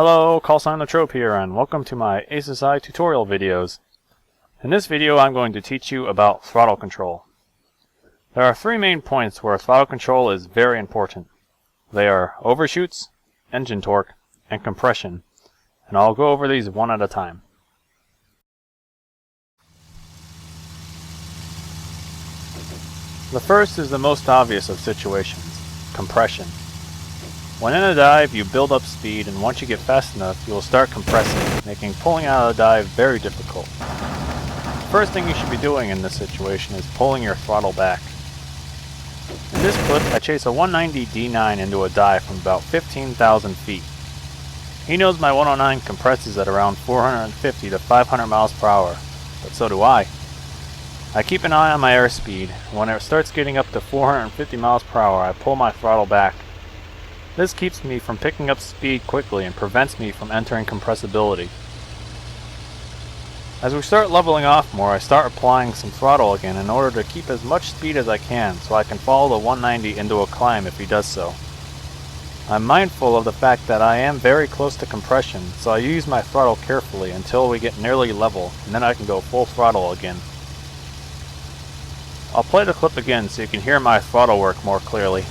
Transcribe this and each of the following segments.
Hello, Callsign the Trope here, and welcome to my ASSI tutorial videos. In this video I'm going to teach you about throttle control. There are three main points where throttle control is very important. They are overshoots, engine torque, and compression, and I'll go over these one at a time. The first is the most obvious of situations, compression. When in a dive, you build up speed, and once you get fast enough, you will start compressing, making pulling out of the dive very difficult. The first thing you should be doing in this situation is pulling your throttle back. In this clip, I chase a 190 D9 into a dive from about 15,000 feet. He knows my 109 compresses at around 450 to 500 miles per hour, but so do I. I keep an eye on my airspeed, and when it starts getting up to 450 miles per hour, I pull my throttle back. This keeps me from picking up speed quickly and prevents me from entering compressibility. As we start leveling off more, I start applying some throttle again in order to keep as much speed as I can so I can follow the 190 into a climb if he does so. I'm mindful of the fact that I am very close to compression, so I use my throttle carefully until we get nearly level, and then I can go full throttle again. I'll play the clip again so you can hear my throttle work more clearly.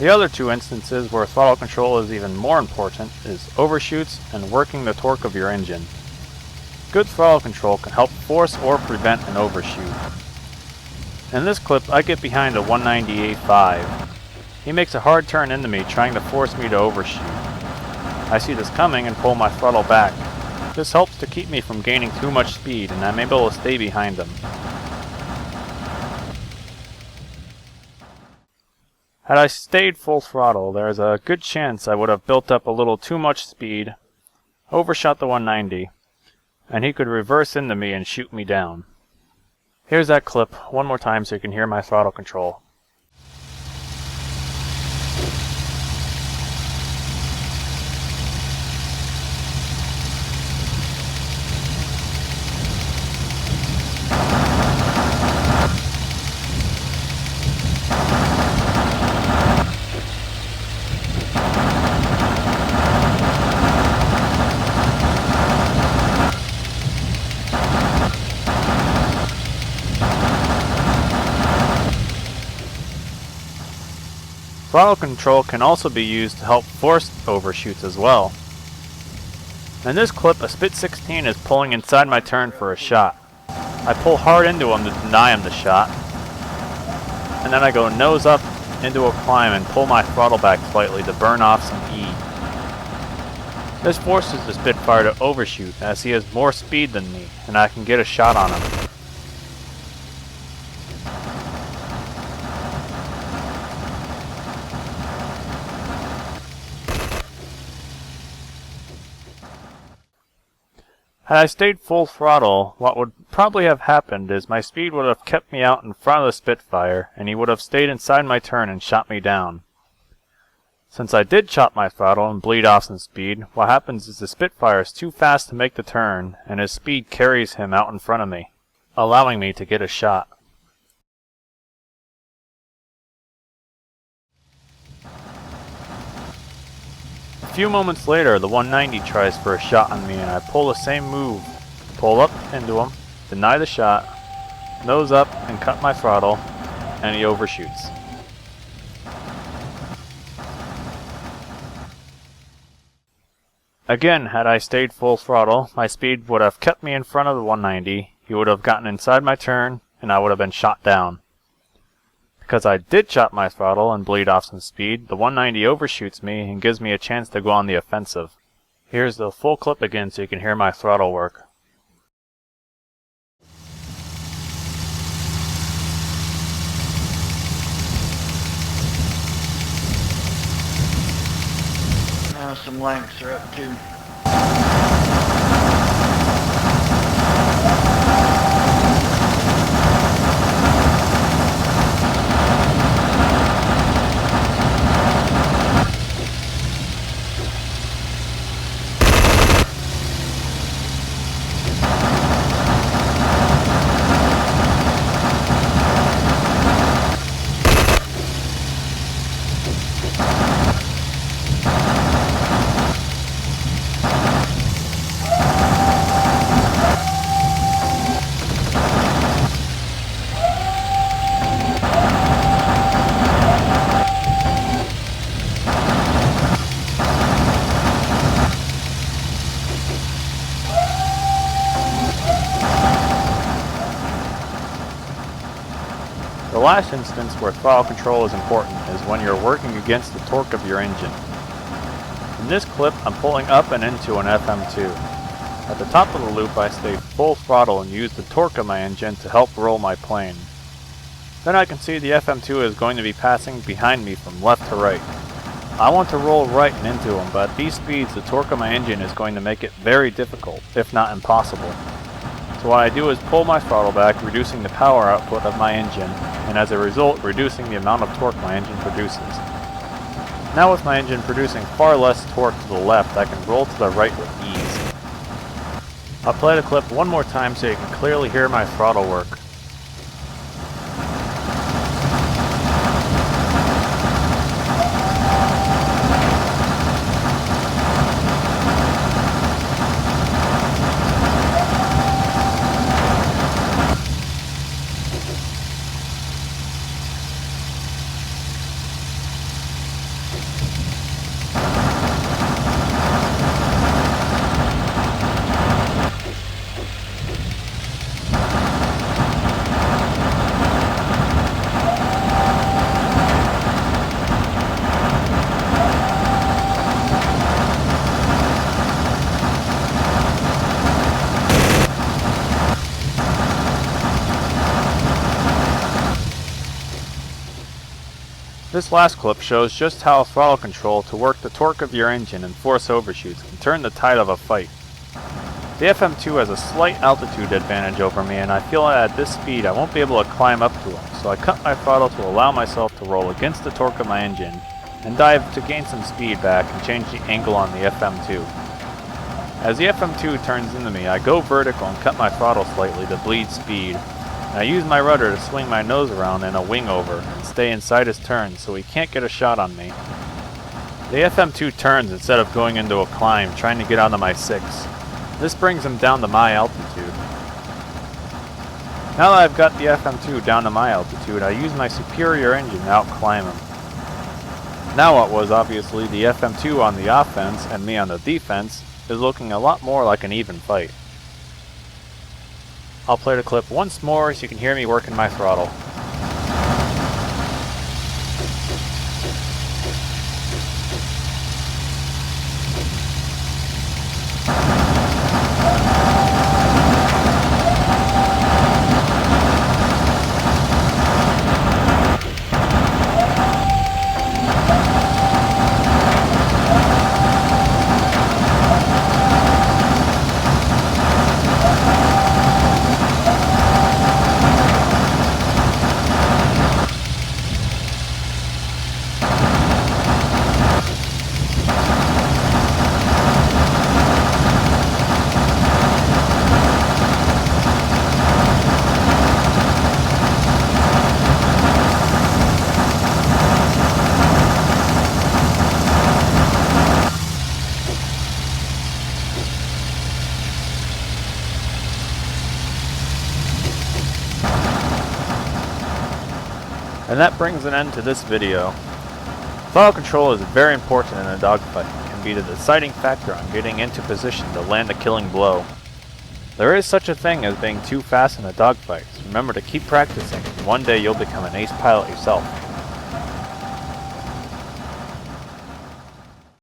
The other two instances where throttle control is even more important is overshoots and working the torque of your engine. Good throttle control can help force or prevent an overshoot. In this clip, I get behind a 198.5. He makes a hard turn into me, trying to force me to overshoot. I see this coming and pull my throttle back. This helps to keep me from gaining too much speed, and I'm able to stay behind him. Had I stayed full throttle, there is a good chance I would have built up a little too much speed, overshot the 190, and he could reverse into me and shoot me down. Here's that clip one more time so you can hear my throttle control. Throttle control can also be used to help force overshoots as well. In this clip, a Spit 16 is pulling inside my turn for a shot. I pull hard into him to deny him the shot, and then I go nose up into a climb and pull my throttle back slightly to burn off some E. This forces the Spitfire to overshoot as he has more speed than me, and I can get a shot on him. Had I stayed full throttle, what would probably have happened is my speed would have kept me out in front of the Spitfire, and he would have stayed inside my turn and shot me down. Since I did chop my throttle and bleed off some speed, what happens is the Spitfire is too fast to make the turn, and his speed carries him out in front of me, allowing me to get a shot. A few moments later, the 190 tries for a shot on me, and I pull the same move. Pull up into him, deny the shot, nose up and cut my throttle, and he overshoots. Again, had I stayed full throttle, my speed would have kept me in front of the 190, he would have gotten inside my turn, and I would have been shot down. Because I did chop my throttle and bleed off some speed, the 190 overshoots me and gives me a chance to go on the offensive. Here's the full clip again so you can hear my throttle work. Now some lengths are up too. The last instance where throttle control is important is when you're working against the torque of your engine. In this clip, I'm pulling up and into an FM2. At the top of the loop, I stay full throttle and use the torque of my engine to help roll my plane. Then I can see the FM2 is going to be passing behind me from left to right. I want to roll right and into him, but at these speeds, the torque of my engine is going to make it very difficult, if not impossible. So what I do is pull my throttle back, reducing the power output of my engine, and as a result, reducing the amount of torque my engine produces. Now with my engine producing far less torque to the left, I can roll to the right with ease. I'll play the clip one more time so you can clearly hear my throttle work. This last clip shows just how throttle control to work the torque of your engine and force overshoots can turn the tide of a fight. The FM2 has a slight altitude advantage over me, and I feel that at this speed I won't be able to climb up to him, so I cut my throttle to allow myself to roll against the torque of my engine and dive to gain some speed back and change the angle on the FM2. As the FM2 turns into me, I go vertical and cut my throttle slightly to bleed speed. And I use my rudder to swing my nose around in a wing over and stay inside his turn so he can't get a shot on me. The FM2 turns instead of going into a climb, trying to get onto my 6. This brings him down to my altitude. Now that I've got the FM2 down to my altitude, I use my superior engine to outclimb him. Now what was obviously the FM2 on the offense and me on the defense is looking a lot more like an even fight. I'll play the clip once more so you can hear me working my throttle. And that brings an end to this video. Throttle control is very important in a dogfight and can be the deciding factor on getting into position to land a killing blow. There is such a thing as being too fast in a dogfight, so remember to keep practicing, and one day you'll become an ace pilot yourself.